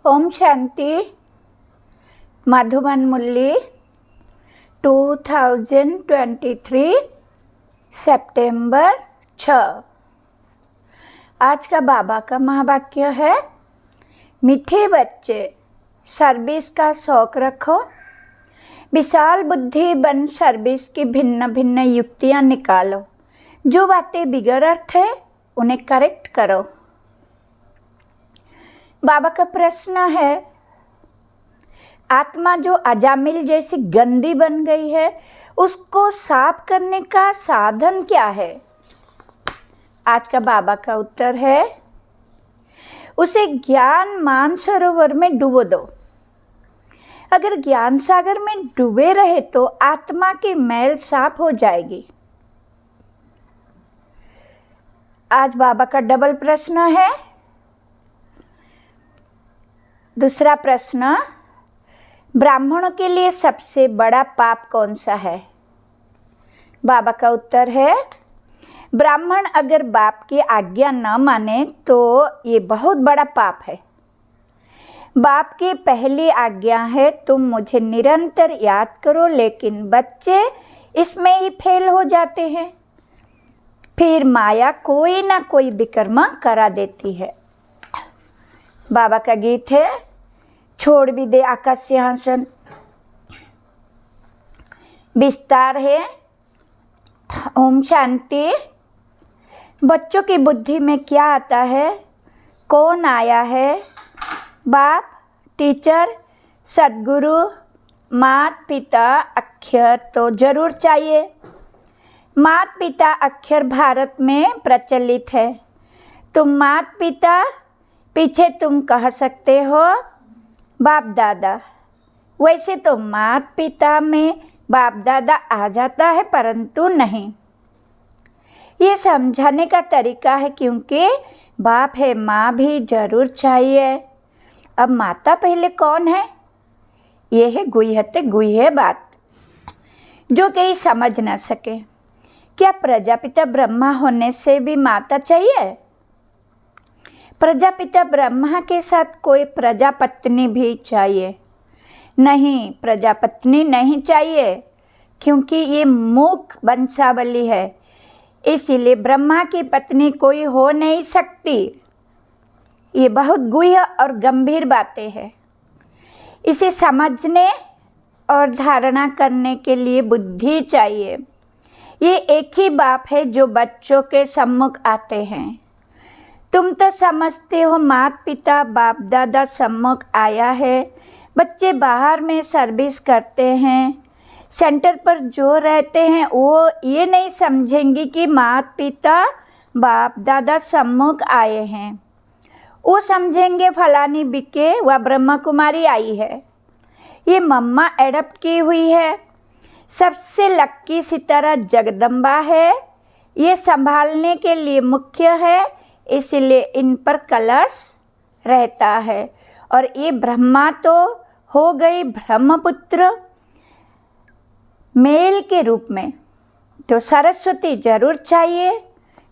ओम शांति। मधुबन मुरली 2023 सितंबर 6। आज का बाबा का महावाक्य है, मीठे बच्चे सर्विस का शौक रखो, विशाल बुद्धि बन सर्विस की भिन्न भिन्न युक्तियां निकालो, जो बातें बिगड़ अर्थ है उन्हें करेक्ट करो। बाबा का प्रश्न है, आत्मा जो अजामिल जैसी गंदी बन गई है उसको साफ करने का साधन क्या है? आज का बाबा का उत्तर है, उसे ज्ञान मानसरोवर में डुबो दो। अगर ज्ञान सागर में डूबे रहे तो आत्मा की मैल साफ हो जाएगी। आज बाबा का डबल प्रश्न है। दूसरा प्रश्न, ब्राह्मणों के लिए सबसे बड़ा पाप कौन सा है? बाबा का उत्तर है, ब्राह्मण अगर बाप की आज्ञा न माने तो ये बहुत बड़ा पाप है। बाप की पहली आज्ञा है, तुम मुझे निरंतर याद करो, लेकिन बच्चे इसमें ही फेल हो जाते हैं। फिर माया कोई ना कोई विकर्म करा देती है। बाबा का गीत है, छोड़ भी दे आकाश सिंहासन। विस्तार है, ओम शांति। बच्चों की बुद्धि में क्या आता है? कौन आया है? बाप, टीचर, सद्गुरु, माता पिता, अक्षर तो जरूर चाहिए। माता पिता अक्षर भारत में प्रचलित है। तुम माता पिता, पीछे तुम कह सकते हो बाप दादा। वैसे तो माता पिता में बाप दादा आ जाता है, परंतु नहीं। ये समझाने का तरीका है, क्योंकि बाप है, माँ भी जरूर चाहिए। अब माता पहले कौन है? ये है गुह्यते गुह्य बात, जो कहीं समझ न सके। क्या प्रजापिता ब्रह्मा होने से भी माता चाहिए? प्रजापिता ब्रह्मा के साथ कोई प्रजापत्नी भी चाहिए? नहीं, प्रजापत्नी नहीं चाहिए, क्योंकि ये मूक वंशावली है, इसीलिए ब्रह्मा की पत्नी कोई हो नहीं सकती। ये बहुत गुह्य और गंभीर बातें हैं। इसे समझने और धारणा करने के लिए बुद्धि चाहिए। ये एक ही बाप है जो बच्चों के सम्मुख आते हैं। तुम तो समझते हो माता पिता बाप दादा सम्मुख आया है। बच्चे बाहर में सर्विस करते हैं, सेंटर पर जो रहते हैं वो ये नहीं समझेंगे कि माता पिता बाप दादा सम्मुख आए हैं। वो समझेंगे फलानी बिके व ब्रह्मा कुमारी आई है, ये मम्मा एडप्ट की हुई है, सबसे लक्की सितारा जगदम्बा है, ये संभालने के लिए मुख्य है, इसलिए इन पर कलश रहता है। और ये ब्रह्मा तो हो गई ब्रह्मपुत्र मेल के रूप में, तो सरस्वती जरूर चाहिए।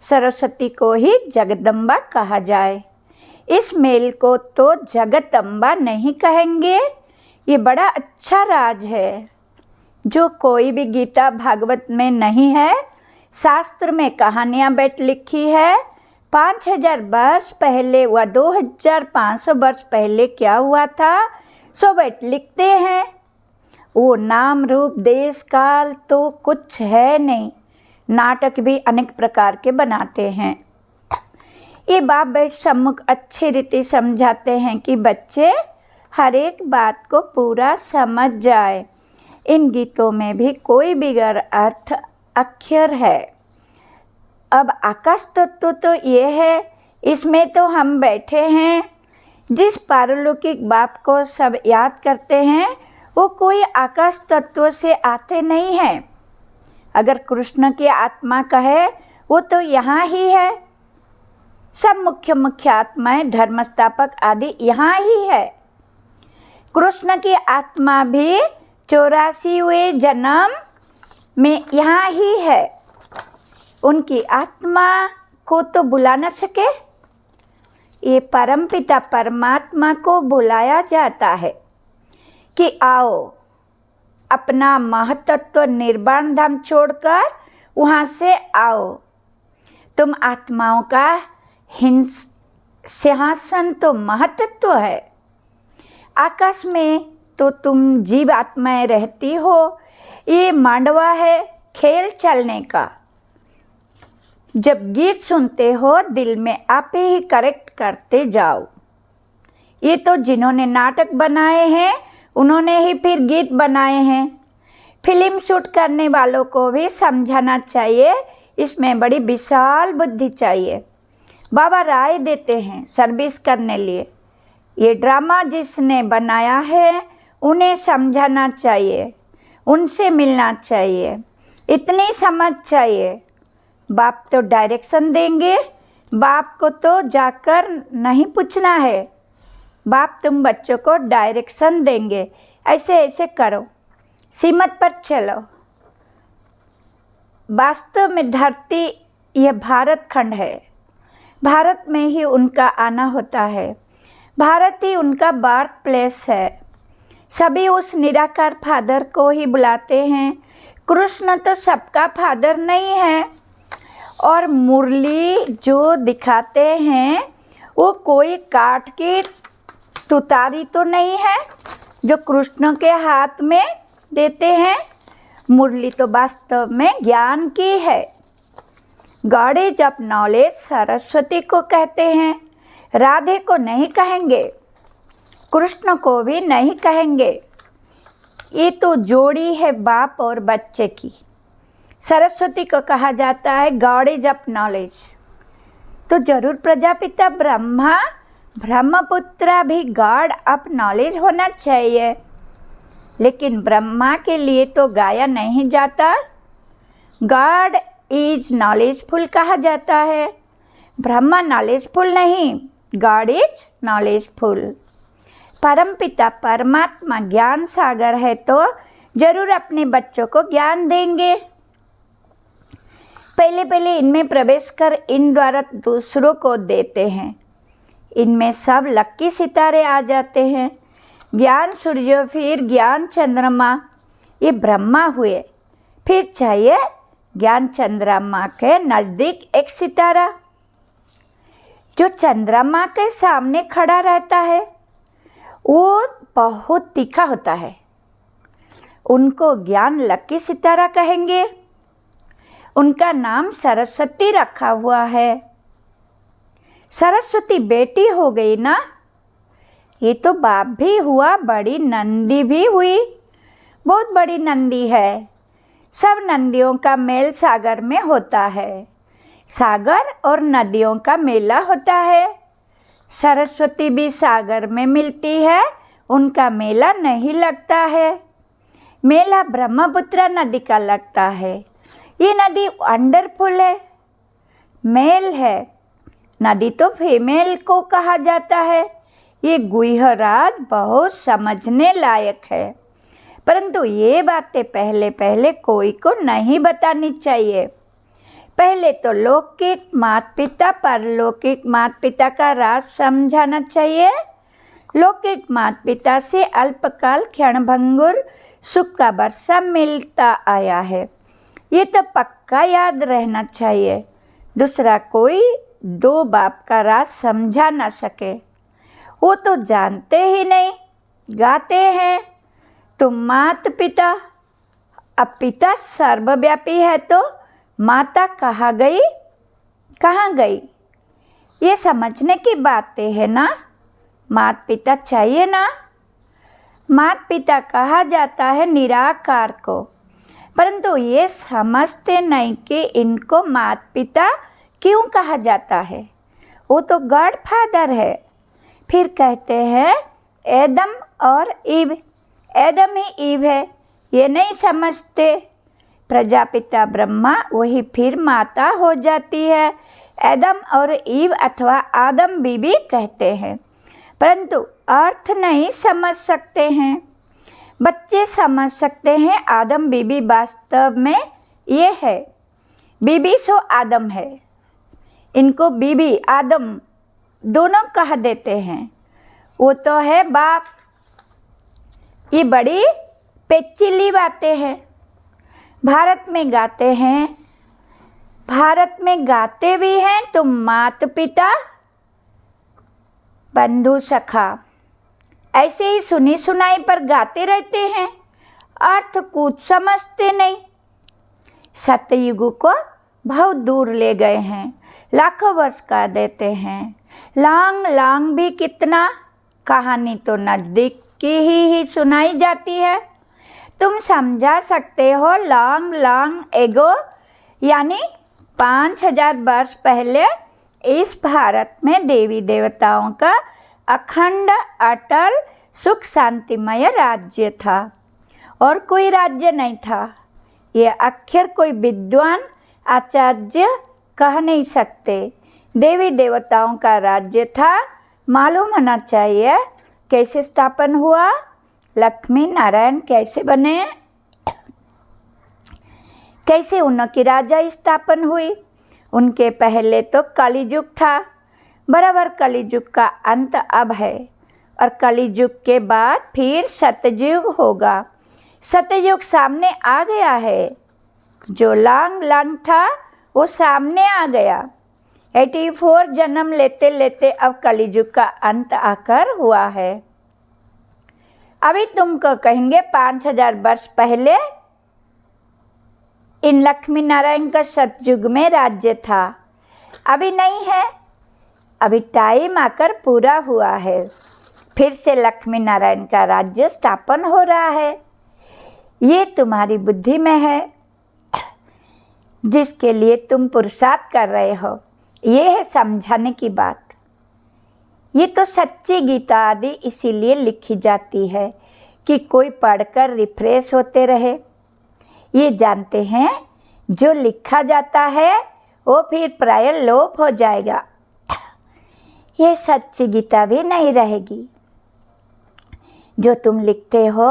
सरस्वती को ही जगदम्बा कहा जाए। इस मेल को तो जगदम्बा नहीं कहेंगे। ये बड़ा अच्छा राज है, जो कोई भी गीता भागवत में नहीं है। शास्त्र में कहानियाँ बैठ लिखी है। 5000 वर्ष पहले व 2500 वर्ष पहले क्या हुआ था सो बैठ लिखते हैं। वो नाम रूप देश काल तो कुछ है नहीं। नाटक भी अनेक प्रकार के बनाते हैं। ये बाप बैठ सम्मुख अच्छी रीति समझाते हैं कि बच्चे हर एक बात को पूरा समझ जाए। इन गीतों में भी कोई बिगड़ अर्थ अक्षर है। अब आकाश तत्व तो ये है, इसमें तो हम बैठे हैं। जिस पारलौकिक बाप को सब याद करते हैं वो कोई आकाश तत्व से आते नहीं हैं। अगर कृष्ण की आत्मा कहे वो तो यहाँ ही है। सब मुख्य मुख्य आत्माएं, धर्मस्थापक आदि यहाँ ही है। कृष्ण की आत्मा भी 84वें जन्म में यहाँ ही है। उनकी आत्मा को तो बुला न सके, ये परमपिता परमात्मा को बुलाया जाता है कि आओ अपना महतत्व निर्वाण धाम छोड़कर वहाँ से आओ। तुम आत्माओं का सिंहासन तो महतत्व है। आकाश में तो तुम जीव आत्माएं रहती हो, ये मांडवा है खेल चलने का। जब गीत सुनते हो दिल में आप ही करेक्ट करते जाओ। ये तो जिन्होंने नाटक बनाए हैं उन्होंने ही फिर गीत बनाए हैं। फिल्म शूट करने वालों को भी समझाना चाहिए, इसमें बड़ी विशाल बुद्धि चाहिए। बाबा राय देते हैं सर्विस करने लिए। ये ड्रामा जिसने बनाया है उन्हें समझाना चाहिए, उनसे मिलना चाहिए, इतनी समझ चाहिए। बाप तो डायरेक्शन देंगे, बाप को तो जाकर नहीं पूछना है। बाप तुम बच्चों को डायरेक्शन देंगे, ऐसे ऐसे करो, सीमत पर चलो। वास्तव में धरती यह भारत खंड है। भारत में ही उनका आना होता है, भारत ही उनका बर्थ प्लेस है। सभी उस निराकार फादर को ही बुलाते हैं। कृष्ण तो सबका फादर नहीं है। और मुरली जो दिखाते हैं वो कोई काट की तुतारी तो नहीं है जो कृष्ण के हाथ में देते हैं। मुरली तो वास्तव में ज्ञान की है। God is of knowledge Saraswati को कहते हैं, राधे को नहीं कहेंगे, कृष्ण को भी नहीं कहेंगे। ये तो जोड़ी है बाप और बच्चे की। सरस्वती को कहा जाता है गॉड इज ऑफ नॉलेज। तो जरूर प्रजापिता ब्रह्मा ब्रह्मपुत्र भी गॉड ऑफ नॉलेज होना चाहिए। लेकिन ब्रह्मा के लिए तो गाया नहीं जाता। गॉड इज नॉलेजफुल कहा जाता है, ब्रह्मा नॉलेजफुल नहीं, गॉड इज नॉलेजफुल। परमपिता परमात्मा ज्ञान सागर है तो जरूर अपने बच्चों को ज्ञान देंगे। पहले पहले इनमें प्रवेश कर इन द्वारा दूसरों को देते हैं। इनमें सब लक्की सितारे आ जाते हैं। ज्ञान सूर्य, फिर ज्ञान चंद्रमा, ये ब्रह्मा हुए। फिर चाहिए ज्ञान चंद्रमा के नज़दीक एक सितारा जो चंद्रमा के सामने खड़ा रहता है। वो बहुत तीखा होता है, उनको ज्ञान लक्की सितारा कहेंगे। उनका नाम सरस्वती रखा हुआ है। सरस्वती बेटी हो गई ना, ये तो बाप भी हुआ, बड़ी नंदी भी हुई, बहुत बड़ी नंदी है। सब नंदियों का मेल सागर में होता है। सागर और नदियों का मेला होता है। सरस्वती भी सागर में मिलती है, उनका मेला नहीं लगता है। मेला ब्रह्मपुत्र नदी का लगता है। ये नदी वंडरफुल है, मेल है। नदी तो फीमेल को कहा जाता है। ये गुह्य राज बहुत समझने लायक है, परंतु ये बातें पहले पहले कोई को नहीं बतानी चाहिए। पहले तो लौकिक माता पिता परलौकिक माता पिता का राज समझाना चाहिए। लौकिक माता पिता से अल्पकाल क्षणभंगुर सुख का वर्षा मिलता आया है, ये तो पक्का याद रहना चाहिए। दूसरा कोई दो बाप का राज समझा ना सके, वो तो जानते ही नहीं, गाते हैं तुम माता पिता। अब पिता सर्वव्यापी है तो माता कहाँ गई, कहाँ गई, ये समझने की बातें है ना। माता पिता चाहिए ना। माता पिता कहा जाता है निराकार को, परंतु ये समझते नहीं कि इनको माता पिता क्यों कहा जाता है। वो तो गॉड फादर है। फिर कहते हैं एदम और ईव, एदम ही ईव है, ये नहीं समझते। प्रजापिता ब्रह्मा वही फिर माता हो जाती है। एदम और ईव अथवा आदम बीबी कहते हैं, परंतु अर्थ नहीं समझ सकते हैं। बच्चे समझ सकते हैं आदम बीबी वास्तव में ये है। बीबी सो आदम है, इनको बीबी आदम दोनों कह देते हैं। वो तो है बाप। ये बड़ी पेचीली बातें हैं। भारत में गाते हैं, भारत में गाते भी हैं तो माता पिता बंधु सखा ऐसे ही सुनी सुनाई पर गाते रहते हैं, अर्थ कुछ समझते नहीं। सतयुग को बहुत दूर ले गए हैं, लाखों वर्ष का देते हैं। लांग लांग भी कितना, कहानी तो नज़दीक की ही सुनाई जाती है। तुम समझा सकते हो, लांग लांग एगो यानी 5000 वर्ष पहले इस भारत में देवी देवताओं का अखंड अटल सुख शांतिमय राज्य था और कोई राज्य नहीं था। ये अक्षर कोई विद्वान आचार्य कह नहीं सकते। देवी देवताओं का राज्य था। मालूम होना चाहिए कैसे स्थापन हुआ, लक्ष्मी नारायण कैसे बने, कैसे उनकी राजा स्थापन हुई। उनके पहले तो कलियुग था, बराबर कलियुग का अंत अब है और कलियुग के बाद फिर सतयुग होगा। सतयुग सामने आ गया है। जो लांग लांग था वो सामने आ गया। 84 जन्म लेते लेते अब कलियुग का अंत आकर हुआ है। अभी तुमको कहेंगे 5000 वर्ष पहले इन लक्ष्मी नारायण का सतयुग में राज्य था। अभी नहीं है, अभी टाइम आकर पूरा हुआ है। फिर से लक्ष्मी नारायण का राज्य स्थापन हो रहा है। ये तुम्हारी बुद्धि में है, जिसके लिए तुम पुरुषार्थ कर रहे हो। ये है समझाने की बात। ये तो सच्ची गीता आदि इसीलिए लिखी जाती है कि कोई पढ़कर रिफ्रेश होते रहे। ये जानते हैं जो लिखा जाता है वो फिर प्राय लोप हो जाएगा। ये सच्ची गीता भी नहीं रहेगी। जो तुम लिखते हो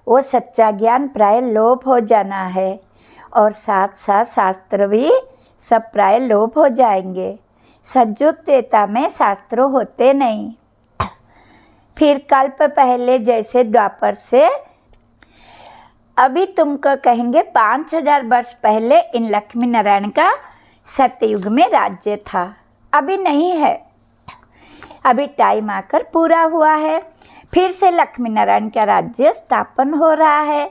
वो सच्चा ज्ञान प्राय लोप हो जाना है और साथ साथ शास्त्र भी सब प्राय लोप हो जाएंगे। सतयुग त्रेता में शास्त्र होते नहीं। फिर कल्प पहले जैसे द्वापर से अभी तुमको कहेंगे 5000 वर्ष पहले इन लक्ष्मी नारायण का सतयुग में राज्य था। अभी नहीं है, अभी टाइम आकर पूरा हुआ है। फिर से लक्ष्मी नारायण का राज्य स्थापन हो रहा है।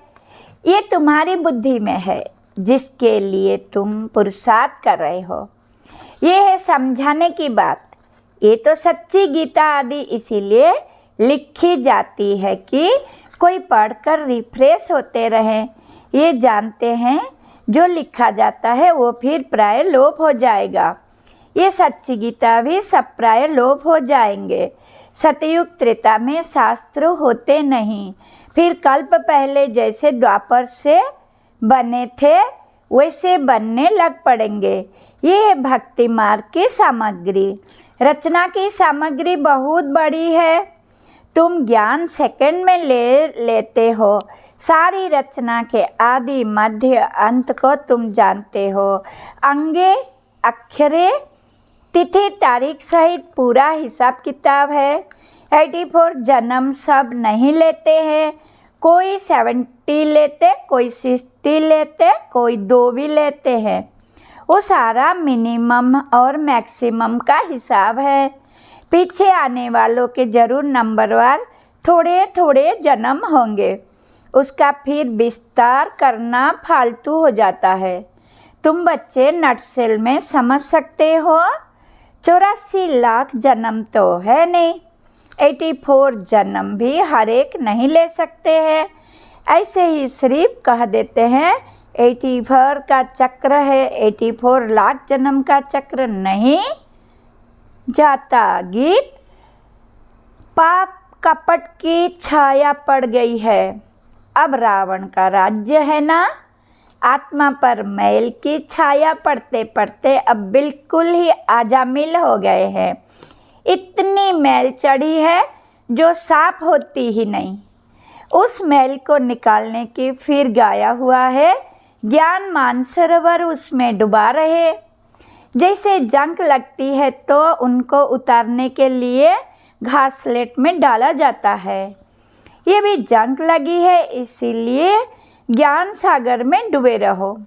ये तुम्हारी बुद्धि में है, जिसके लिए तुम पुरुषार्थ कर रहे हो। ये है समझाने की बात। ये तो सच्ची गीता आदि इसीलिए लिखी जाती है कि कोई पढ़कर रिफ्रेश होते रहें। ये जानते हैं जो लिखा जाता है वो फिर प्राय लोप हो जाएगा। ये सच्ची गीता भी सब प्राय लोप हो जाएंगे। सतयुग त्रेता में शास्त्र होते नहीं। फिर कल्प पहले जैसे द्वापर से बने थे वैसे बनने लग पड़ेंगे। ये है भक्ति मार्ग की सामग्री। रचना की सामग्री बहुत बड़ी है। तुम ज्ञान सेकंड में लेते हो। सारी रचना के आदि मध्य अंत को तुम जानते हो। अंगे अक्षरे तिथि तारीख सहित पूरा हिसाब किताब है। 84 जन्म सब नहीं लेते हैं। कोई 70 लेते, कोई 60 लेते, कोई 2 भी लेते हैं। वो सारा मिनिमम और मैक्सिमम का हिसाब है। पीछे आने वालों के जरूर नंबरवार थोड़े थोड़े जन्म होंगे। उसका फिर विस्तार करना फालतू हो जाता है। तुम बच्चे नटसेल में समझ सकते हो। 84 लाख जन्म तो है नहीं। 84 जन्म भी हर एक नहीं ले सकते हैं। ऐसे ही सिर्फ कह देते हैं 84 का चक्र है, 84 लाख जन्म का चक्र नहीं जाता। गीत पाप कपट की छाया पड़ गई है। अब रावण का राज्य है ना। आत्मा पर मैल की छाया पड़ते पड़ते अब बिल्कुल ही आजामिल हो गए हैं। इतनी मैल चढ़ी है जो साफ होती ही नहीं। उस मैल को निकालने की फिर गाया हुआ है। ज्ञान मानसरोवर उसमें डुबा रहे। जैसे जंग लगती है तो उनको उतारने के लिए घासलेट में डाला जाता है। ये भी जंग लगी है, इसीलिए ज्ञान सागर में डूबे रहो।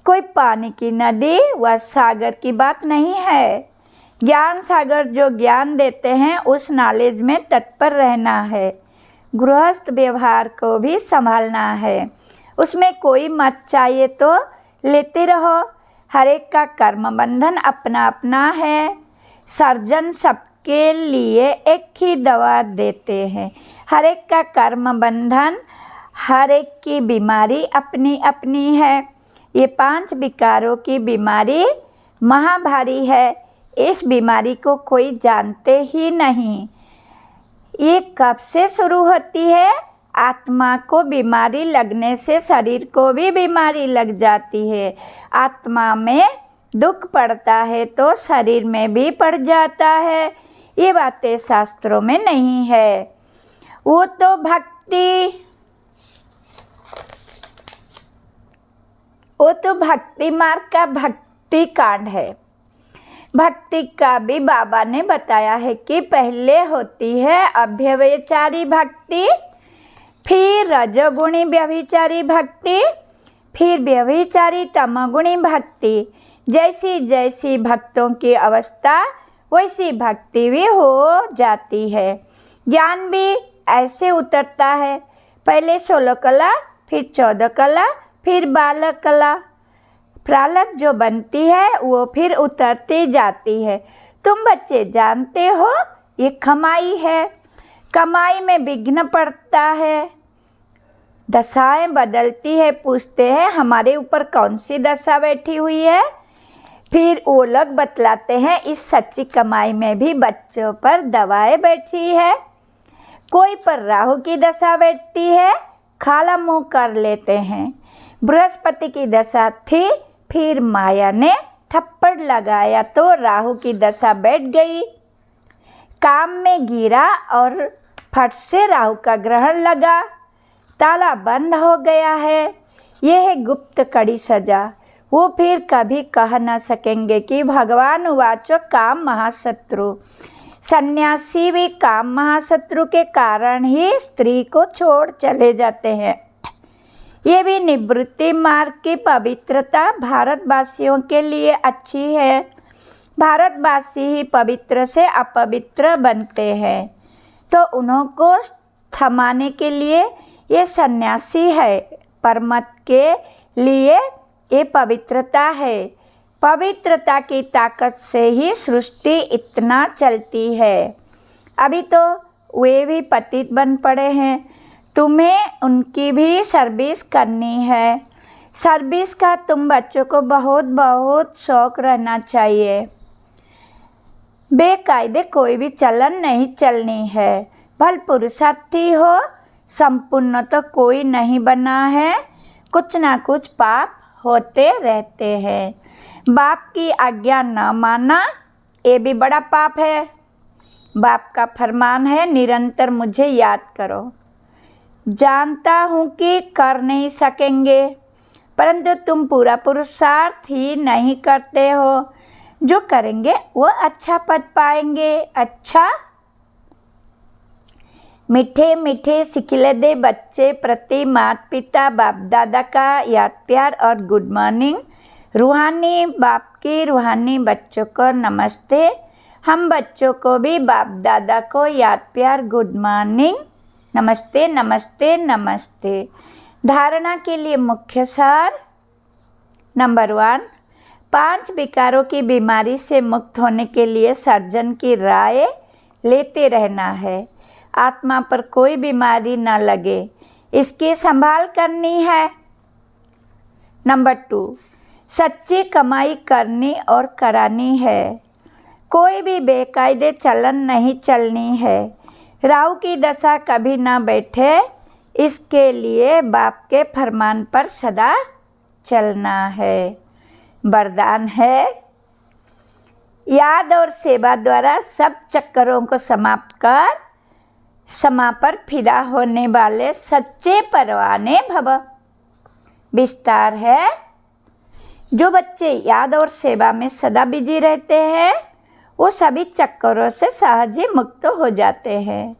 कोई पानी की नदी व सागर की बात नहीं है। ज्ञान सागर जो ज्ञान देते हैं उस नॉलेज में तत्पर रहना है। गृहस्थ व्यवहार को भी संभालना है, उसमें कोई मत चाहिए तो लेते रहो। हर एक का कर्म बंधन अपना अपना है। सर्जन सबके लिए एक ही दवा देते हैं। हर एक का कर्म बंधन, हर एक की बीमारी अपनी अपनी है। ये 5 विकारों की बीमारी महाभारी है। इस बीमारी को कोई जानते ही नहीं। ये कब से शुरू होती है? आत्मा को बीमारी लगने से शरीर को भी बीमारी लग जाती है। आत्मा में दुख पड़ता है तो शरीर में भी पड़ जाता है। ये बातें शास्त्रों में नहीं है। वो तो भक्ति मार्ग का भक्ति कांड है। भक्ति का भी बाबा ने बताया है कि पहले होती है अव्यभिचारी भक्ति, फिर रजोगुणी व्यभिचारी भक्ति, फिर व्यभिचारी तमोगुणी भक्ति। जैसी जैसी भक्तों की अवस्था वैसी भक्ति भी हो जाती है। ज्ञान भी ऐसे उतरता है, पहले 16 कला, फिर 14 कला, फिर 12 कला। प्रारब्ध जो बनती है वो फिर उतरती जाती है। तुम बच्चे जानते हो ये कमाई है। कमाई में विघ्न पड़ता है, दशाएं बदलती है। पूछते हैं हमारे ऊपर कौन सी दशा बैठी हुई है? फिर वो लोग बतलाते हैं इस सच्ची कमाई में भी बच्चों पर दवाएं बैठी है। कोई पर राहु की दशा बैठती है, खाला मुंह कर लेते हैं। बृहस्पति की दशा थी, फिर माया ने थप्पड़ लगाया तो राहु की दशा बैठ गई। काम में गिरा और फट से राहु का ग्रहण लगा, ताला बंद हो गया है। यह है गुप्त कड़ी सजा। वो फिर कभी कह न सकेंगे कि भगवान उवाचो काम महाशत्रु। सन्यासी भी काम महाशत्रु के कारण ही स्त्री को छोड़ चले जाते हैं। ये भी निवृत्ति मार्ग की पवित्रता भारतवासियों के लिए अच्छी है। भारतवासी ही पवित्र से अपवित्र बनते हैं, तो उन्हों को थमाने के लिए ये सन्यासी है। परमत के लिए ये पवित्रता है। पवित्रता की ताकत से ही सृष्टि इतना चलती है। अभी तो वे भी पतित बन पड़े हैं, तुम्हें उनकी भी सर्विस करनी है। सर्विस का तुम बच्चों को बहुत बहुत शौक रहना चाहिए। बेकायदे कोई भी चलन नहीं चलनी है। भल पुरुषार्थी हो, संपूर्ण तो कोई नहीं बना है। कुछ ना कुछ पाप होते रहते हैं। बाप की आज्ञा न माना ये भी बड़ा पाप है। बाप का फरमान है निरंतर मुझे याद करो। जानता हूँ कि कर नहीं सकेंगे, परंतु तुम पूरा पुरुषार्थ ही नहीं करते हो। जो करेंगे वो अच्छा पद पाएंगे। अच्छा मीठे मीठे सिखिलदे बच्चे प्रति माता पिता बाप दादा का याद प्यार और गुड मॉर्निंग। रूहानी बाप की रूहानी बच्चों को नमस्ते। हम बच्चों को भी बाप दादा को याद प्यार गुड मॉर्निंग, नमस्ते नमस्ते नमस्ते। धारणा के लिए मुख्य सार। नंबर 1, 5 विकारों की बीमारी से मुक्त होने के लिए सर्जन की राय लेते रहना है। आत्मा पर कोई बीमारी न लगे, इसकी संभाल करनी है। नंबर 2, सच्ची कमाई करनी और करानी है। कोई भी बेकायदे चलन नहीं चलनी है। राहु की दशा कभी ना बैठे, इसके लिए बाप के फरमान पर सदा चलना है। वरदान है याद और सेवा द्वारा सब चक्करों को समाप्त कर समा पर फिदा होने वाले सच्चे परवाने भव। विस्तार है जो बच्चे याद और सेवा में सदा बिजी रहते हैं वो सभी चक्करों से सहज ही मुक्त हो जाते हैं।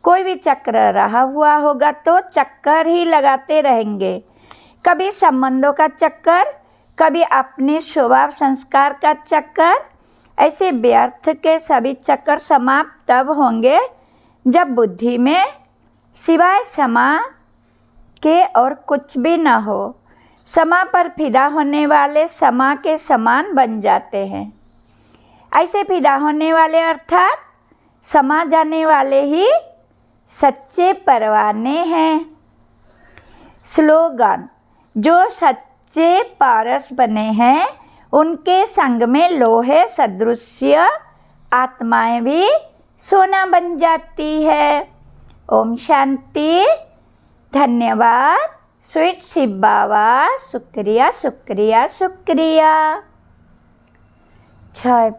कोई भी चक्र रहा हुआ होगा तो चक्कर ही लगाते रहेंगे, कभी संबंधों का चक्कर, कभी अपने स्वभाव संस्कार का चक्कर। ऐसे व्यर्थ के सभी चक्कर समाप्त तब होंगे जब बुद्धि में सिवाय समा के और कुछ भी न हो। समा पर फिदा होने वाले समा के समान बन जाते हैं। ऐसे फिदा होने वाले अर्थात समा जाने वाले ही सच्चे परवाने हैं। स्लोगन: जो सच्चे पारस बने हैं उनके संग में लोहे सदृश्य आत्माएं भी सोना बन जाती है। ओम शांति। धन्यवाद। स्वीट शिव बाबा, शुक्रिया शुक्रिया शुक्रिया। जय